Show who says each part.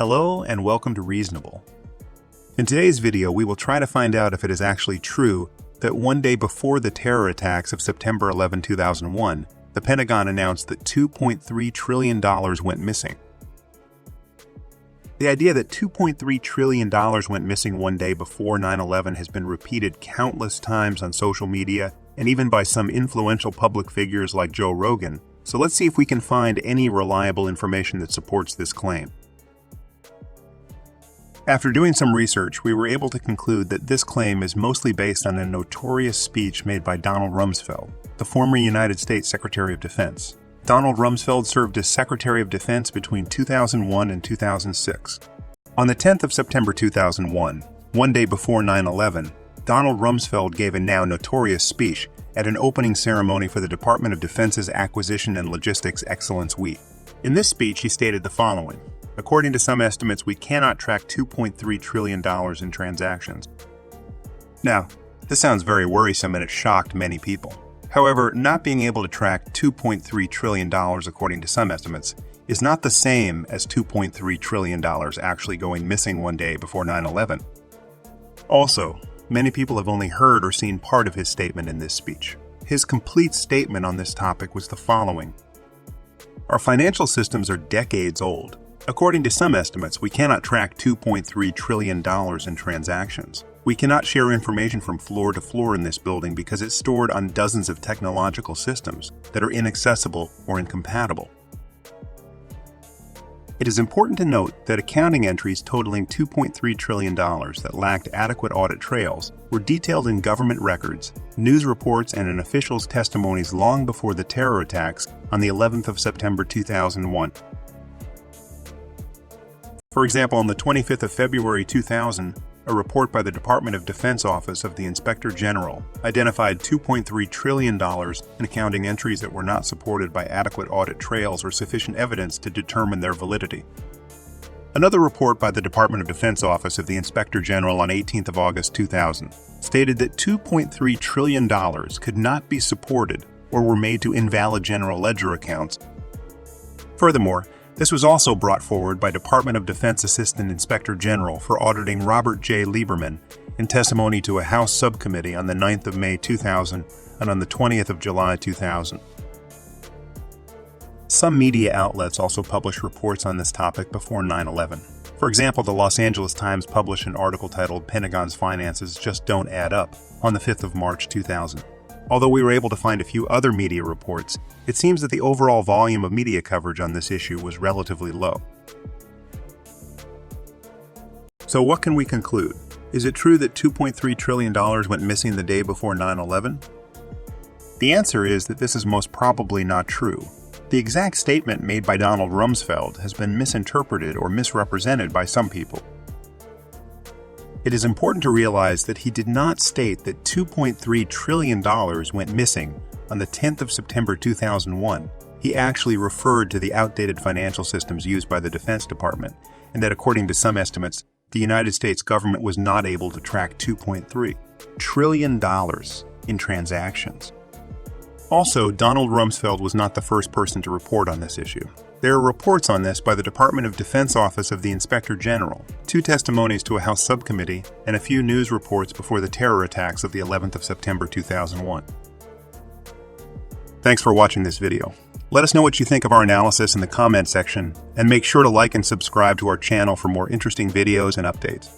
Speaker 1: Hello and welcome to Reasonable. In today's video, we will try to find out if it is actually true that one day before the terror attacks of September 11, 2001, the Pentagon announced that $2.3 trillion went missing. The idea that $2.3 trillion went missing one day before 9/11 has been repeated countless times on social media and even by some influential public figures like Joe Rogan. So let's see if we can find any reliable information that supports this claim. After doing some research, we were able to conclude that this claim is mostly based on a notorious speech made by Donald Rumsfeld, the former United States Secretary of Defense. Donald Rumsfeld served as Secretary of Defense between 2001 and 2006. On the 10th of September 2001, one day before 9/11, Donald Rumsfeld gave a now notorious speech at an opening ceremony for the Department of Defense's Acquisition and Logistics Excellence Week. In this speech, he stated the following: "According to some estimates, we cannot track $2.3 trillion in transactions." Now, this sounds very worrisome and it shocked many people. However, not being able to track $2.3 trillion according to some estimates is not the same as $2.3 trillion actually going missing one day before 9/11. Also, many people have only heard or seen part of his statement in this speech. His complete statement on this topic was the following: "Our financial systems are decades old. According to some estimates, we cannot track $2.3 trillion in transactions. We cannot share information from floor to floor in this building because it's stored on dozens of technological systems that are inaccessible or incompatible." It is important to note that accounting entries totaling $2.3 trillion that lacked adequate audit trails were detailed in government records, news reports, and in officials' testimonies long before the terror attacks on the 11th of September 2001. For example, on the 25th of February 2000, a report by the Department of Defense Office of the Inspector General identified $2.3 trillion in accounting entries that were not supported by adequate audit trails or sufficient evidence to determine their validity. Another report by the Department of Defense Office of the Inspector General on 18th of August 2000 stated that $2.3 trillion could not be supported or were made to invalid general ledger accounts. Furthermore, this was also brought forward by Department of Defense Assistant Inspector General for auditing Robert J. Lieberman in testimony to a House subcommittee on the 9th of May 2000 and on the 20th of July 2000. Some media outlets also published reports on this topic before 9/11. For example, the Los Angeles Times published an article titled "Pentagon's Finances Just Don't Add Up" on the 5th of March 2000. Although we were able to find a few other media reports, it seems that the overall volume of media coverage on this issue was relatively low. So what can we conclude? Is it true that $2.3 trillion went missing the day before 9/11? The answer is that this is most probably not true. The exact statement made by Donald Rumsfeld has been misinterpreted or misrepresented by some people. It is important to realize that he did not state that $2.3 trillion went missing on the 10th of September 2001. He actually referred to the outdated financial systems used by the Defense Department, and that according to some estimates, the United States government was not able to track $2.3 trillion in transactions. Also, Donald Rumsfeld was not the first person to report on this issue. There are reports on this by the Department of Defense Office of the Inspector General, 2 testimonies to a House subcommittee, and a few news reports before the terror attacks of the 11th of September 2001. Thanks for watching this video. Let us know what you think of our analysis in the comment section, and make sure to like and subscribe to our channel for more interesting videos and updates.